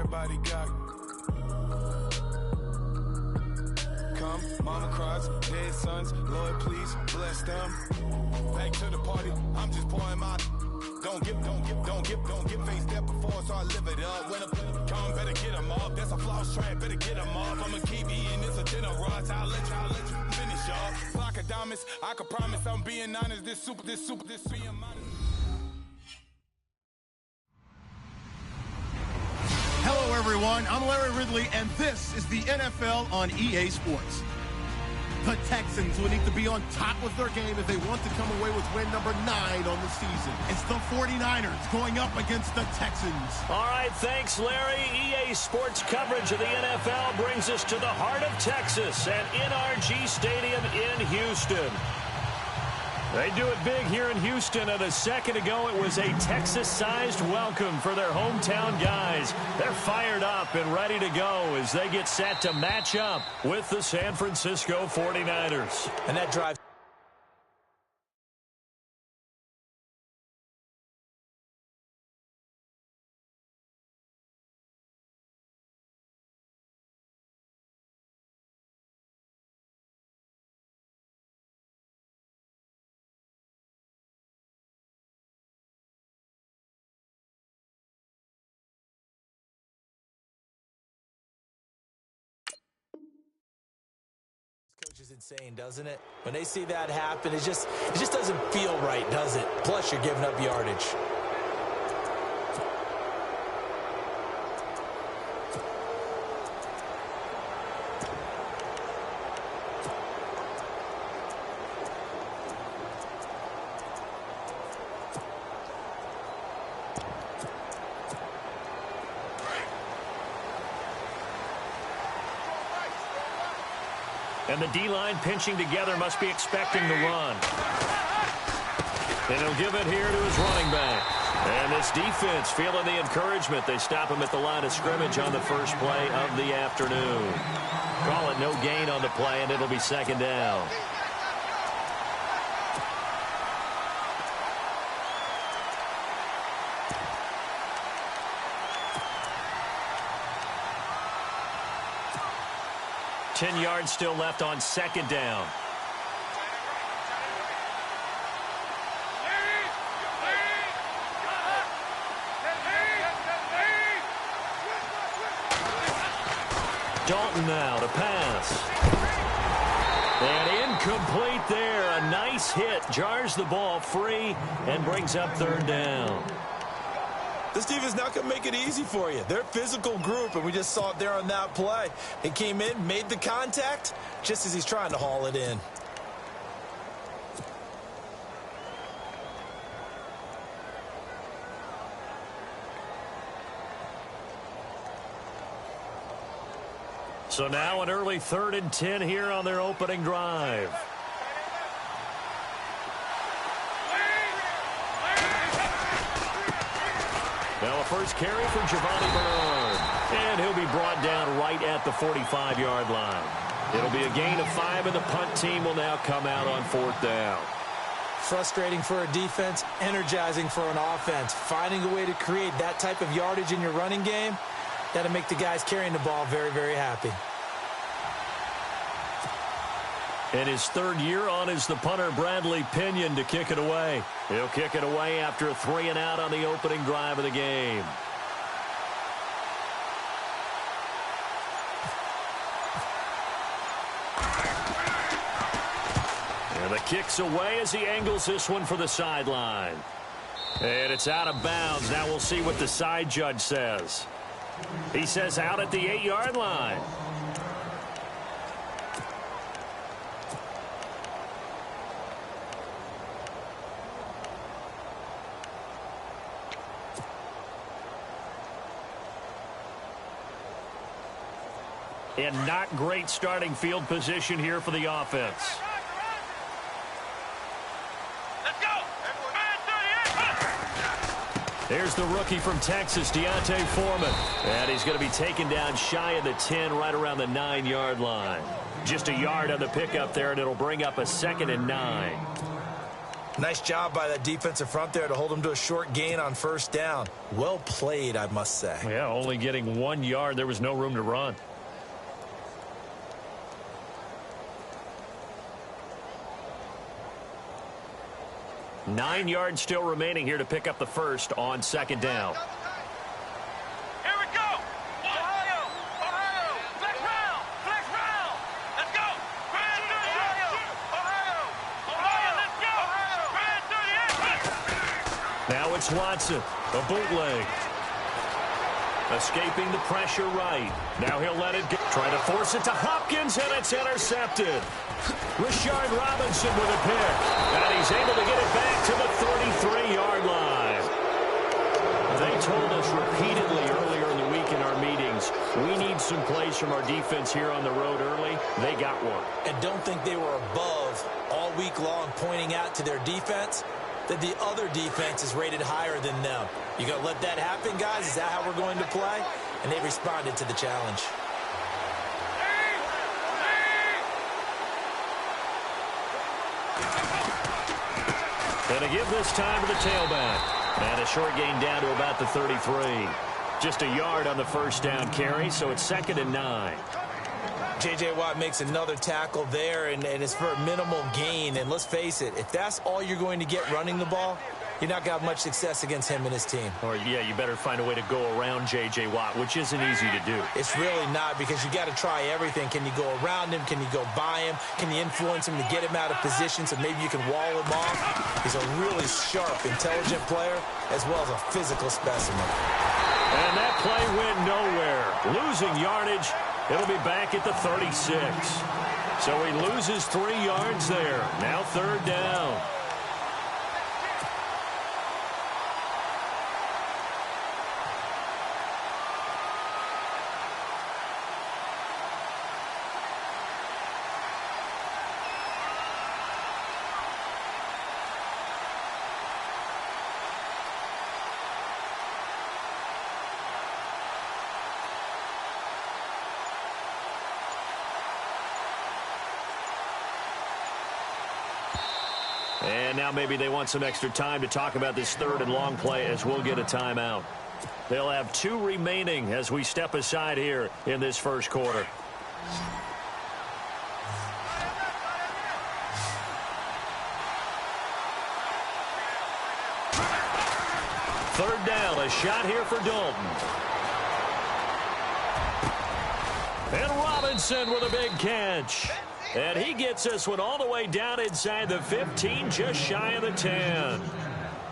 everybody got. Come, mama cries, dead sons, Lord please bless them. Back to the party, I'm just pouring my. Don't get faced that before, so I live it up. When I come, better get them up. That's a floss track, better get them up. I'ma keep eating, it's a dinner rush. I'll let you finish up. Block of diamonds, I can promise I'm being honest. This being modest. Hello, everyone. I'm Larry Ridley, and this is the NFL on EA Sports. The Texans will need to be on top of their game if they want to come away with win number 9 on the season. It's the 49ers going up against the Texans. All right, thanks, Larry. EA Sports coverage of the NFL brings us to the heart of Texas at NRG Stadium in Houston. They do it big here in Houston, and a second ago it was a Texas-sized welcome for their hometown guys. They're fired up and ready to go as they get set to match up with the San Francisco 49ers. And that drive. Coach is insane, doesn't it? When they see that happen, it just doesn't feel right, does it? Plus, you're giving up yardage. And the D-line pinching together must be expecting the run. And he'll give it here to his running back. And this defense feeling the encouragement. They stop him at the line of scrimmage on the first play of the afternoon. Call it no gain on the play, and it'll be second down. Ten yards still left on second down. Dalton now to pass. And incomplete there. A nice hit. Jars the ball free and brings up third down. This team is not going to make it easy for you. They're a physical group, and we just saw it there on that play. He came in, made the contact, just as he's trying to haul it in. So now an early 3rd and 10 here on their opening drive. Now a first carry for Giovanni Bernard. And he'll be brought down right at the 45-yard line. It'll be a gain of 5, and the punt team will now come out on 4th down. Frustrating for a defense, energizing for an offense. Finding a way to create that type of yardage in your running game, that'll make the guys carrying the ball very, very happy. And his 3rd year on is the punter, Bradley Pinion, to kick it away. He'll kick it away after a 3 and out on the opening drive of the game. And the kick's away as he angles this one for the sideline. And it's out of bounds. Now we'll see what the side judge says. He says out at the 8-yard line. And not great starting field position here for the offense. Let's go! There's the rookie from Texas, D'Onta Foreman. And he's going to be taken down shy of the 10, right around the 9-yard line. Just a yard on the pickup there, and it'll bring up a 2nd and 9. Nice job by that defensive front there to hold them to a short gain on first down. Well played, I must say. Yeah, only getting 1 yard. There was no room to run. Nine yards still remaining here to pick up the first on second down. Here we go. Ohio. Flex round. Let's go. Grand 38. Ohio, let's go. Grand 38. Now it's Watson, a bootleg. Escaping the pressure right. Now he'll let it go. Trying to force it to Hopkins, and it's intercepted. Rashard Robinson with a pick. And he's able to get it back to the 33-yard line. They told us repeatedly earlier in the week in our meetings, we need some plays from our defense here on the road early. They got one. And don't think they were above all week long pointing out to their defense that the other defense is rated higher than them. You going to let that happen, guys? Is that how we're going to play? And they responded to the challenge. Gonna give this time to the tailback. And a short gain down to about the 33. Just a yard on the first down carry, so it's 2nd and 9. J.J. Watt makes another tackle there, and it's for a minimal gain. And let's face it, if that's all you're going to get running the ball, you're not going to have much success against him and his team. Or, yeah, you better find a way to go around J.J. Watt, which isn't easy to do. It's really not, because you got to try everything. Can you go around him? Can you go by him? Can you influence him to get him out of position so maybe you can wall him off? He's a really sharp, intelligent player, as well as a physical specimen. And that play went nowhere. Losing yardage. It'll be back at the 36. So he loses 3 yards there. Now 3rd down. And now maybe they want some extra time to talk about this 3rd and long play, as we'll get a timeout. They'll have 2 remaining as we step aside here in this first quarter. Third down, a shot here for Dalton. And Robinson with a big catch. And he gets this one all the way down inside the 15, just shy of the 10.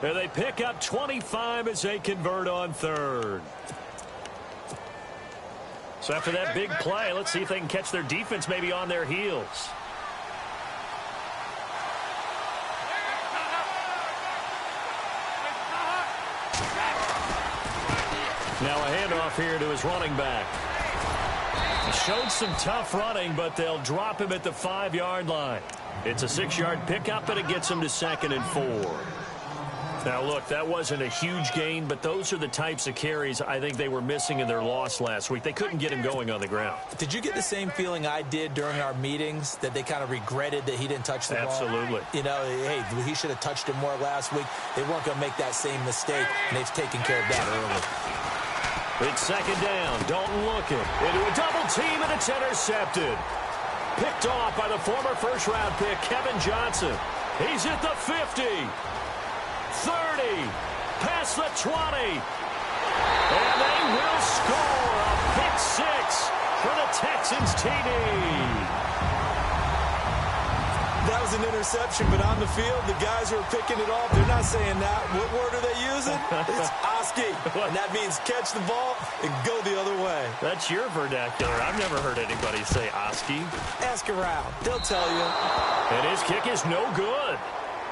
And they pick up 25 as they convert on 3rd. So after that big play, let's see if they can catch their defense maybe on their heels. Now a handoff here to his running back. He showed some tough running, but they'll drop him at the 5-yard line. It's a 6-yard pickup, and it gets him to 2nd and 4. Now, look, that wasn't a huge gain, but those are the types of carries I think they were missing in their loss last week. They couldn't get him going on the ground. Did you get the same feeling I did during our meetings, that they kind of regretted that he didn't touch the ball? Absolutely. You know, hey, he should have touched it more last week. They weren't going to make that same mistake, and they've taken care of that early. It's 2nd down. Dalton looking into a double team, and it's intercepted. Picked off by the former first-round pick, Kevin Johnson. He's at the 50, 30, past the 20. And they will score a pick 6 for the Texans TD. That was an interception, but on the field, the guys who are picking it off, they're not saying that. What word are they using? It's Oski. And that means catch the ball and go the other way. That's your vernacular. I've never heard anybody say Oski. Ask around. They'll tell you. And his kick is no good.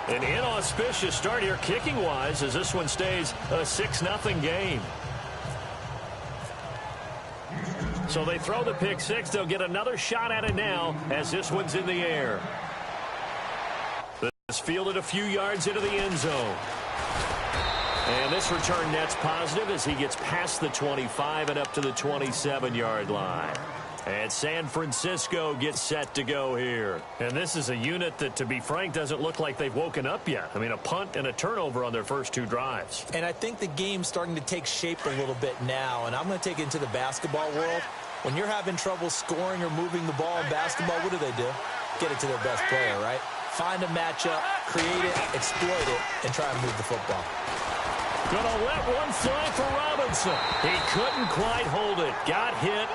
An inauspicious start here kicking-wise as this one stays a 6-0 game. So they throw the pick 6. They'll get another shot at it now as this one's in the air. This fielded a few yards into the end zone. And this return net's positive as he gets past the 25 and up to the 27-yard line. And San Francisco gets set to go here. And this is a unit that, to be frank, doesn't look like they've woken up yet. I mean, a punt and a turnover on their first 2 drives. And I think the game's starting to take shape a little bit now. And I'm going to take it into the basketball world. When you're having trouble scoring or moving the ball in basketball, what do? Get it to their best player, right? Find a matchup, create it, exploit it, and try and move the football. Gonna let one fly for Robinson. He couldn't quite hold it. Got hit.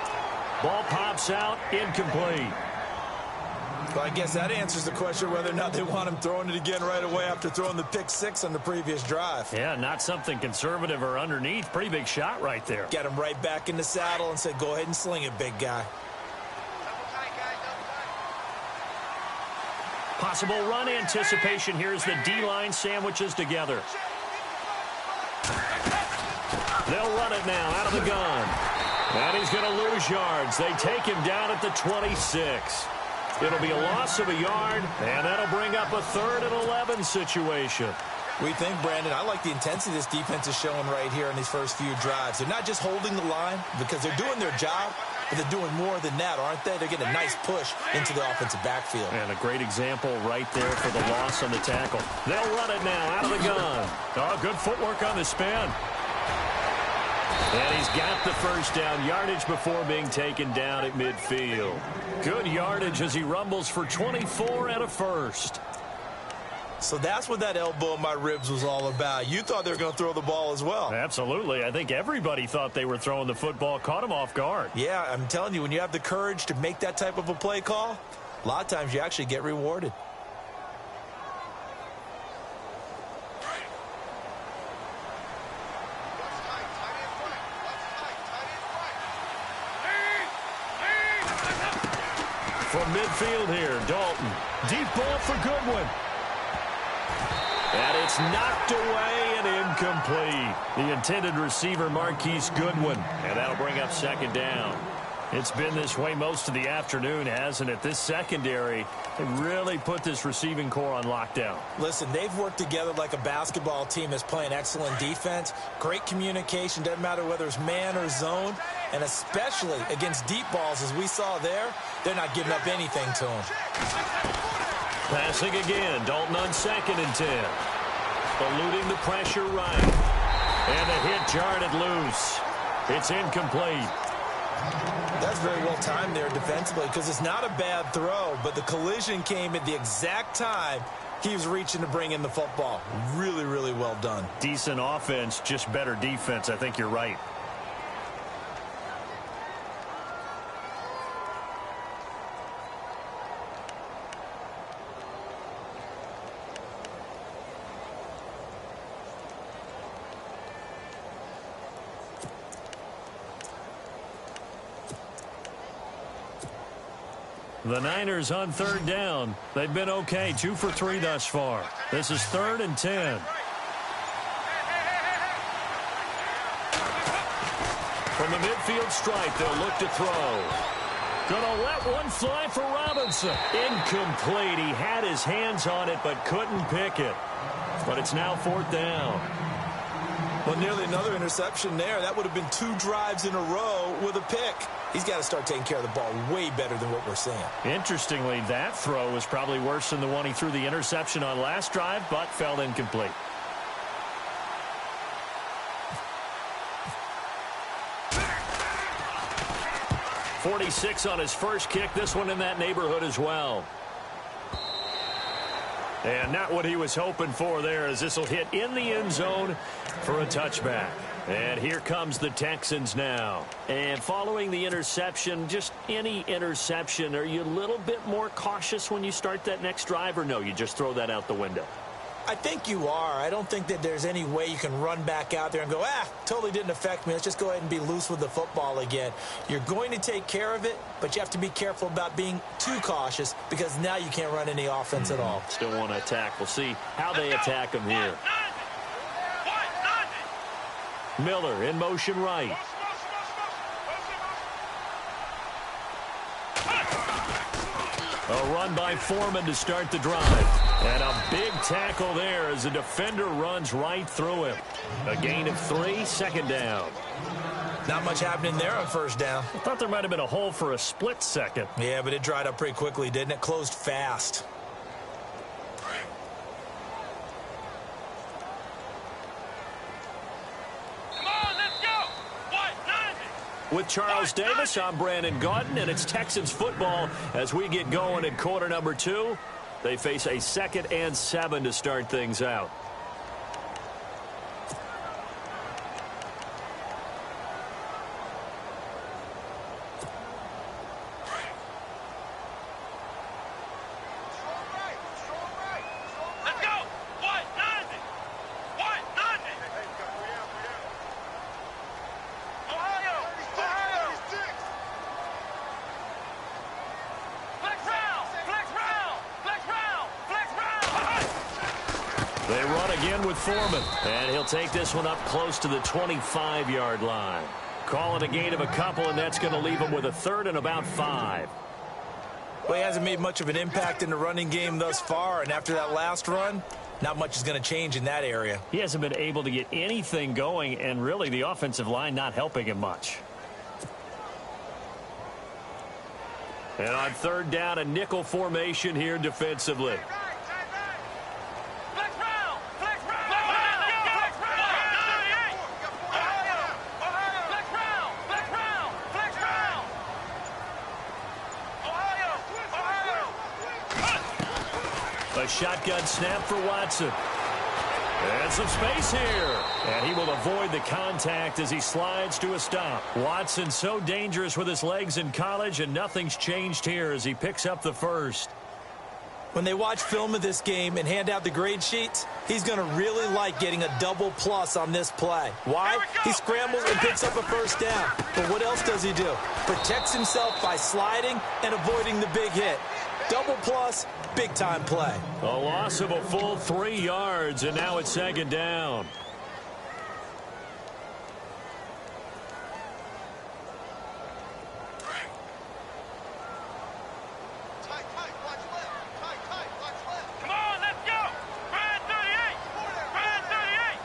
Ball pops out. Incomplete. Well, I guess that answers the question whether or not they want him throwing it again right away after throwing the pick 6 on the previous drive. Yeah, not something conservative or underneath. Pretty big shot right there. Get him right back in the saddle and said, go ahead and sling it, big guy. Possible run anticipation here as the D-line sandwiches together. They'll run it now out of the gun. And he's going to lose yards. They take him down at the 26. It'll be a loss of a yard, and that'll bring up a 3rd and 11 situation. We think, Brandon, I like the intensity this defense is showing right here in these first few drives. They're not just holding the line because they're doing their job, but they're doing more than that, aren't they? They're getting a nice push into the offensive backfield. And a great example right there for the loss on the tackle. They'll run it now out of the gun. Oh, good footwork on the spin. And he's got the first down yardage before being taken down at midfield. Good yardage as he rumbles for 24 and a first. So that's what that elbow in my ribs was all about. You thought they were going to throw the ball as well. Absolutely. I think everybody thought they were throwing the football, caught him off guard. Yeah, I'm telling you, when you have the courage to make that type of a play call, a lot of times you actually get rewarded. From midfield here, Dalton. Deep ball for Goodwin. And it's knocked away and incomplete. The intended receiver, Marquise Goodwin. And that'll bring up 2nd down. It's been this way most of the afternoon, hasn't it? This secondary, they really put this receiving core on lockdown. Listen, they've worked together like a basketball team that's playing excellent defense. Great communication, doesn't matter whether it's man or zone. And especially against deep balls, as we saw there, they're not giving up anything to them. Passing again, Dalton on 2nd and 10. Eluding the pressure right. And the hit jarred loose. It's incomplete. That's very well timed there defensively because it's not a bad throw, but the collision came at the exact time he was reaching to bring in the football. Really, really well done. Decent offense, just better defense. I think you're right. The Niners on 3rd down. They've been okay, 2 for 3 thus far. This is 3rd and 10. From the midfield stripe, they'll look to throw. Gonna let one fly for Robinson. Incomplete. He had his hands on it, but couldn't pick it. But it's now 4th down. Well, nearly another interception there. That would have been 2 drives in a row with a pick. He's got to start taking care of the ball way better than what we're seeing. Interestingly, that throw was probably worse than the one he threw the interception on last drive, but fell incomplete. .46 on his first kick. This one in that neighborhood as well. And not what he was hoping for there, as this will hit in the end zone for a touchback. And here comes the Texans now. And following the interception, just any interception, are you a little bit more cautious when you start that next drive, or no, you just throw that out the window? I think you are. I don't think that there's any way you can run back out there and go, totally didn't affect me. Let's just go ahead and be loose with the football again. You're going to take care of it, but you have to be careful about being too cautious because now you can't run any offense at all. Still want to attack. We'll see how they attack him here. Miller in motion right. A run by Foreman to start the drive. And a big tackle there as the defender runs right through him. A gain of 3, 2nd down. Not much happening there on first down. I thought there might have been a hole for a split second. Yeah, but it dried up pretty quickly, didn't it? Closed fast. Come on, let's go. What? 90. With Charles Davis, I'm Brandon Gaudin, and it's Texans football as we get going in quarter number 2. They face a 2nd and 7 to start things out. Let's go. What? 90. What? 90. Ohio. Ohio. Flex round. Flex round. Flex round. Flex round. They run again with Foreman, and he'll take this one up close to the 25-yard line. Call it a gain of a couple, and that's going to leave him with a 3rd and about 5. Well, he hasn't made much of an impact in the running game thus far, and after that last run, not much is going to change in that area. He hasn't been able to get anything going, and really the offensive line not helping him much. And on 3rd down, a nickel formation here defensively. Flex round. Flex round. Flex round. Ohio. Ohio. Flex round. Flex round. Flex round. Ohio. Ohio. A shotgun snap for Watson. And some space here. And he will avoid the contact as he slides to a stop. Watson so dangerous with his legs in college, and nothing's changed here as he picks up the 1st. When they watch film of this game and hand out the grade sheets, he's going to really like getting a double plus on this play. Why? He scrambles and picks up a 1st down. But what else does he do? Protects himself by sliding and avoiding the big hit. Double plus, big-time play. A loss of a full 3 yards, and now it's 2nd down. Come on, let's go. Brad 38. Brad 38.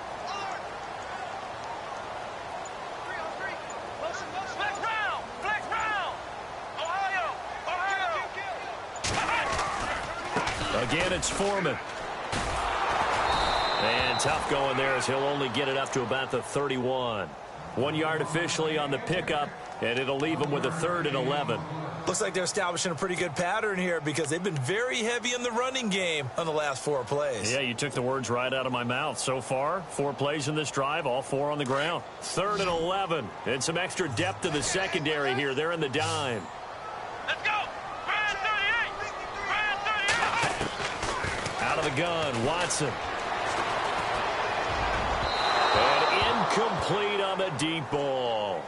Flex round. Flex round. Ohio. Ohio. Again, it's Foreman. And tough going there as he'll only get it up to about the 31. 1 yard officially on the pickup, and it'll leave him with a 3rd and 11. Looks like they're establishing a pretty good pattern here because they've been very heavy in the running game on the last 4 plays. Yeah, you took the words right out of my mouth. So far, 4 plays in this drive, all 4 on the ground. 3rd and 11, and some extra depth in the secondary here. They're in the dime. Let's go. Brad 38. Brad 38. Out of the gun, Watson. And incomplete on the deep ball.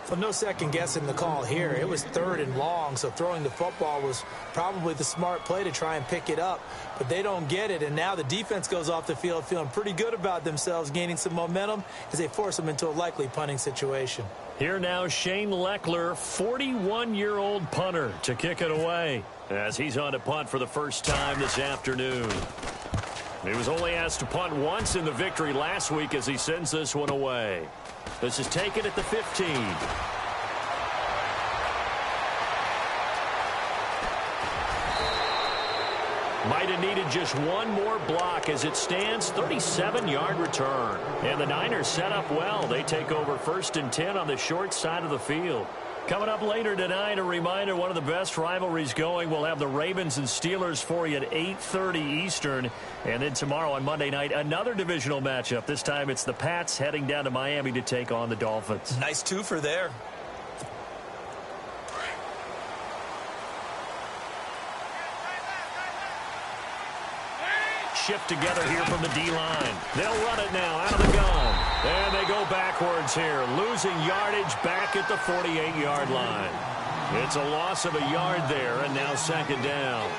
Well, no second guessing the call here. It was 3rd and long, so throwing the football was probably the smart play to try and pick it up. But they don't get it, and now the defense goes off the field feeling pretty good about themselves, gaining some momentum as they force them into a likely punting situation. Here now, Shane Leckler, 41-year-old punter, to kick it away as he's on to punt for the first time this afternoon. He was only asked to punt once in the victory last week as he sends this one away. This is taken at the 15. Might have needed just one more block as it stands, 37-yard return. And the Niners set up well. They take over 1st and 10 on the short side of the field. Coming up later tonight, a reminder, one of the best rivalries going. We'll have the Ravens and Steelers for you at 8:30 Eastern. And then tomorrow on Monday night, another divisional matchup. This time it's the Pats heading down to Miami to take on the Dolphins. Nice twofer there. Shift together here from the D-line. They'll run it now out of the gun. And they go backwards here, losing yardage back at the 48-yard line. It's a loss of a yard there, and now 2nd down.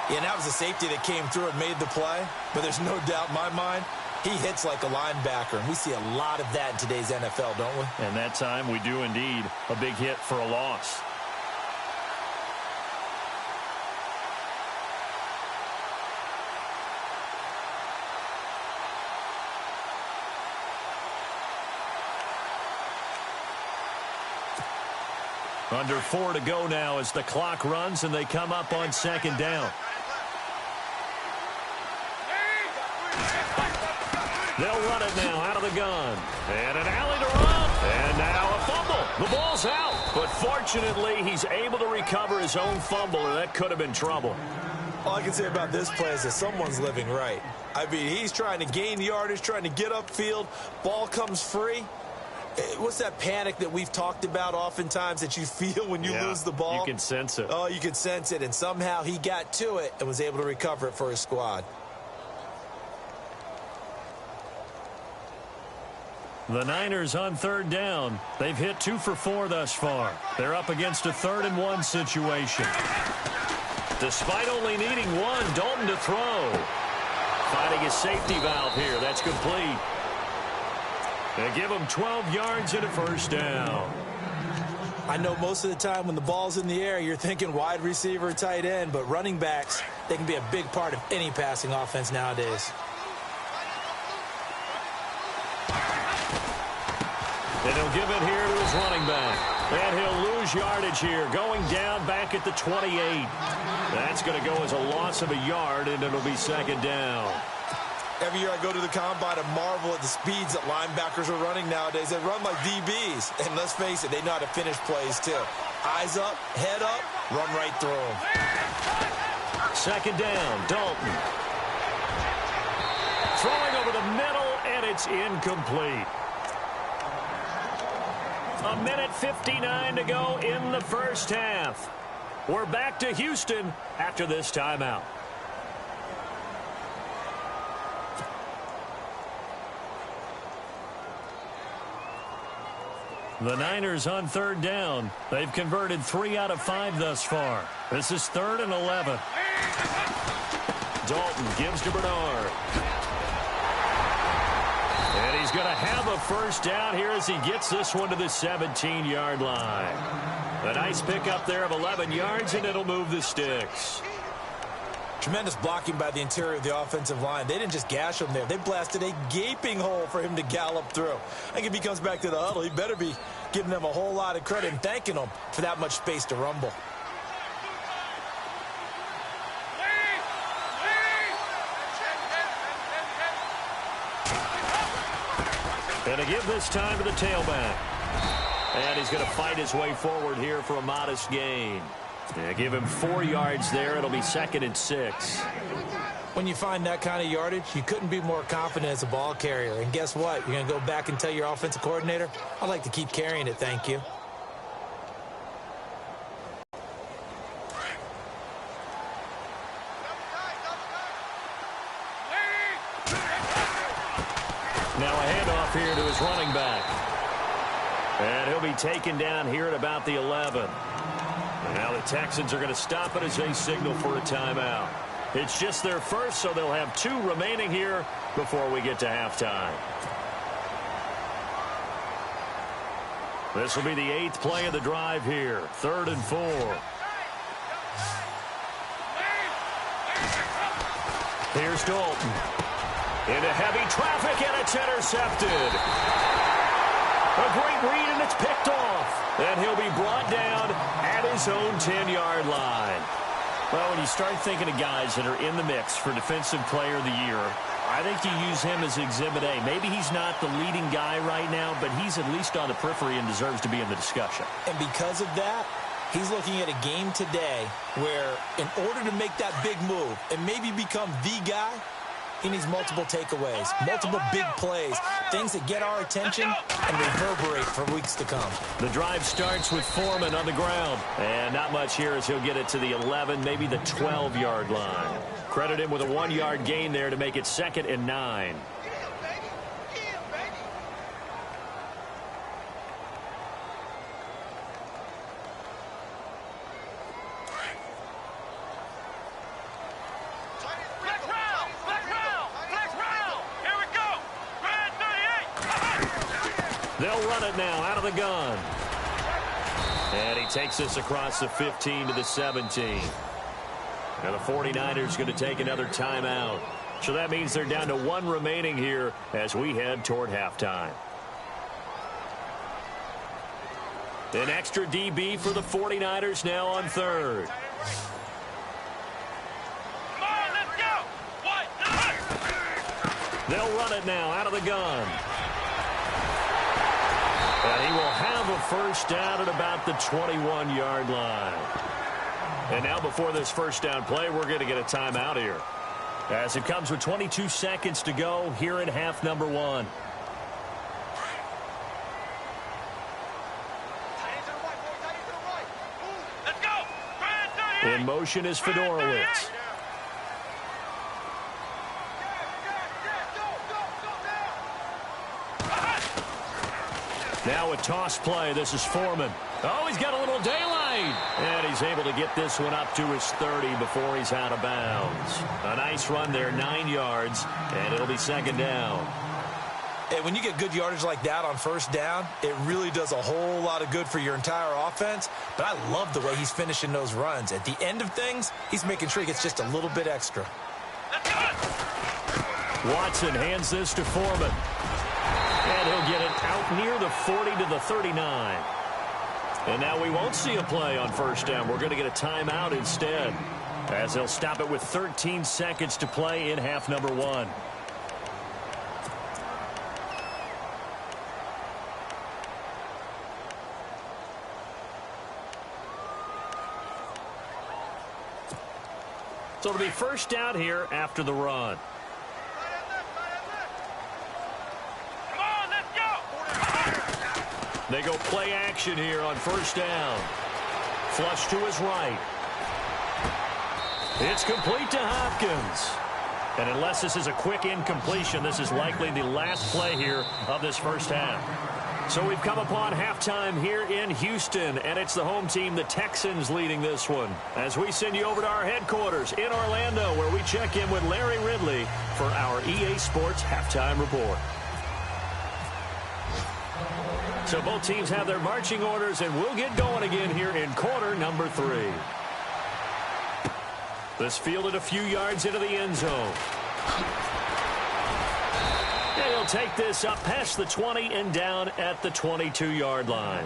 Yeah, and that was a safety that came through and made the play. But there's no doubt in my mind, he hits like a linebacker. And we see a lot of that in today's NFL, don't we? And that time we do indeed. A big hit for a loss. Under 4 to go now as the clock runs and they come up on second down. They'll run it now out of the gun. And an alley to run. And now a fumble. The ball's out. But fortunately, he's able to recover his own fumble, and that could have been trouble. All I can say about this play is that someone's living right. I mean, he's trying to gain yardage, trying to get upfield. Ball comes free. What's that panic that we've talked about oftentimes that you feel when you lose the ball? You can sense it. Oh, you can sense it. And somehow he got to it and was able to recover it for his squad. The Niners on third down. They've hit 2 for 4 thus far. They're up against a 3rd and 1 situation. Despite only needing 1, Dalton to throw. Finding a safety valve here. That's complete. They give him 12 yards and a first down. I know most of the time when the ball's in the air, you're thinking wide receiver, tight end, but running backs, they can be a big part of any passing offense nowadays. And he'll give it here to his running back. And he'll lose yardage here, going down back at the 28. That's going to go as a loss of a yard, and it'll be second down. Every year I go to the combine and marvel at the speeds that linebackers are running nowadays. They run like DBs. And let's face it, they know how to finish plays too. Eyes up, head up, run right through them. Second down, Dalton. Throwing over the middle, and it's incomplete. A minute 59 to go in the first half. We're back to Houston after this timeout. The Niners on third down. They've converted 3 out of 5 thus far. This is 3rd and 11. Dalton gives to Bernard. And he's going to have a first down here as he gets this one to the 17-yard line. A nice pickup there of 11 yards, and it'll move the sticks. Tremendous blocking by the interior of the offensive line. They didn't just gash him there. They blasted a gaping hole for him to gallop through. I think if he comes back to the huddle, he better be giving them a whole lot of credit and thanking them for that much space to rumble. And to give this time to the tailback. And he's going to fight his way forward here for a modest gain. Yeah, give him 4 yards there. It'll be 2nd and 6. When you find that kind of yardage, you couldn't be more confident as a ball carrier. And guess what? You're going to go back and tell your offensive coordinator, I'd like to keep carrying it, thank you. Now a handoff here to his running back. And he'll be taken down here at about the 11. And now the Texans are going to stop it as they signal for a timeout. It's just their first, so they'll have 2 remaining here before we get to halftime. This will be the 8th play of the drive here. 3rd and 4. Here's Dalton. Into heavy traffic, and it's intercepted. A great read, and it's picked off. And he'll be brought down at his own 10-yard line. Well, when you start thinking of guys that are in the mix for Defensive Player of the Year, I think you use him as Exhibit A. Maybe he's not the leading guy right now, but he's at least on the periphery and deserves to be in the discussion. And because of that, he's looking at a game today where in order to make that big move and maybe become the guy, he needs multiple takeaways, multiple big plays, things that get our attention and reverberate for weeks to come. The drive starts with Foreman on the ground. And not much here as he'll get it to the 11, maybe the 12-yard line. Credit him with a 1-yard gain there to make it 2nd and 9. They'll run it now out of the gun. And he takes this across the 15 to the 17. Now the 49ers going to take another timeout. So that means they're down to 1 remaining here as we head toward halftime. An extra DB for the 49ers now on third. Come on, let's go. One, two. They'll run it now out of the gun. And he will have a first down at about the 21-yard line. And now before this first down play, we're going to get a timeout here, as it comes with 22 seconds to go here in half number one. Let's go. In motion is Fedorowicz. Now a toss play. This is Foreman. Oh, he's got a little daylight. And he's able to get this one up to his 30 before he's out of bounds. A nice run there, 9 yards, and it'll be second down. And when you get good yardage like that on first down, it really does a whole lot of good for your entire offense. But I love the way he's finishing those runs. At the end of things, he's making sure he gets just a little bit extra. Watson hands this to Foreman. And he'll get it out near the 40 to the 39. And now we won't see a play on first down. We're going to get a timeout instead, as they'll stop it with 13 seconds to play in half number one. So it'll be first down here after the run. They go play action here on first down. Flush to his right. It's complete to Hopkins. And unless this is a quick incompletion, this is likely the last play here of this first half. So we've come upon halftime here in Houston, and it's the home team, the Texans, leading this one, as we send you over to our headquarters in Orlando, where we check in with Larry Ridley for our EA Sports Halftime Report. So both teams have their marching orders, and we'll get going again here in quarter number 3. This fielded a few yards into the end zone. And he'll take this up past the 20 and down at the 22-yard line.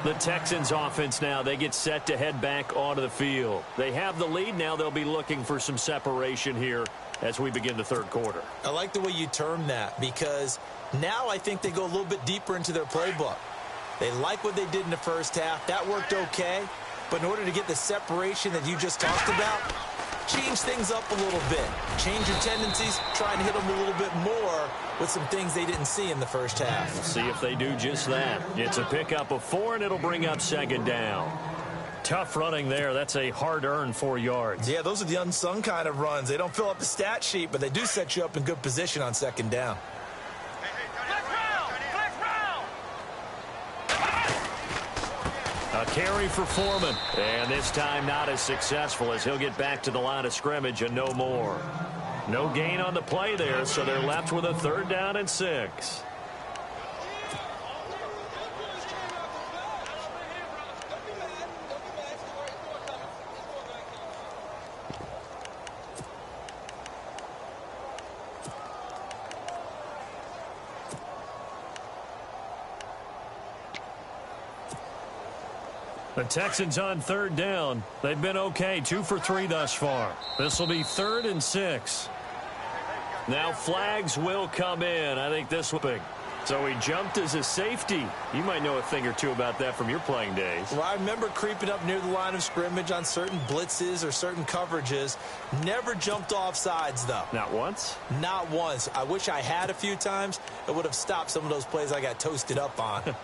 The Texans offense now, they get set to head back onto the field. They have the lead. Now they'll be looking for some separation here as we begin the third quarter. I like the way you term that, because now I think they go a little bit deeper into their playbook. They like what they did in the first half. That worked okay. But in order to get the separation that you just talked about, change things up a little bit. Change your tendencies. Try and hit them a little bit more with some things they didn't see in the first half. We'll see if they do just that. It's a pickup of 4, and it'll bring up second down. Tough running there. That's a hard-earned 4 yards. Yeah, those are the unsung kind of runs. They don't fill up the stat sheet, but they do set you up in good position on second down. A carry for Foreman, and this time not as successful, as he'll get back to the line of scrimmage and no more. No gain on the play there, so they're left with a third down and 6. The Texans on third down. They've been okay, 2 for 3 thus far. This will be 3rd and 6. Now flags will come in. I think this will be. So he jumped as a safety. You might know a thing or two about that from your playing days. Well, I remember creeping up near the line of scrimmage on certain blitzes or certain coverages. Never jumped off sides, though. Not once? Not once. I wish I had a few times. It would have stopped some of those plays I got toasted up on.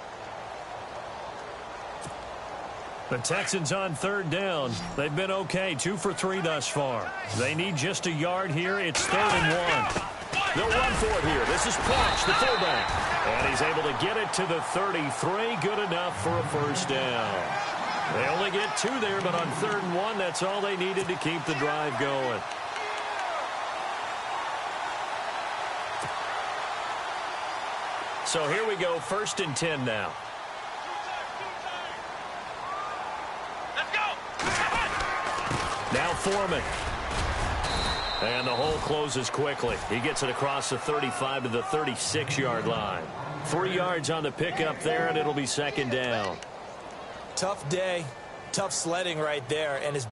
The Texans on third down. They've been okay, 2 for 3 thus far. They need just a yard here. It's 3rd and 1. They'll run for it here. This is Platch, the fullback. And he's able to get it to the 33. Good enough for a first down. They only get 2 there, but on 3rd and 1, that's all they needed to keep the drive going. So here we go, 1st and 10 now. Now Foreman. And the hole closes quickly. He gets it across the 35 to the 36-yard line. 3 yards on the pickup there, and it'll be second down. Tough day, tough sledding right there, and his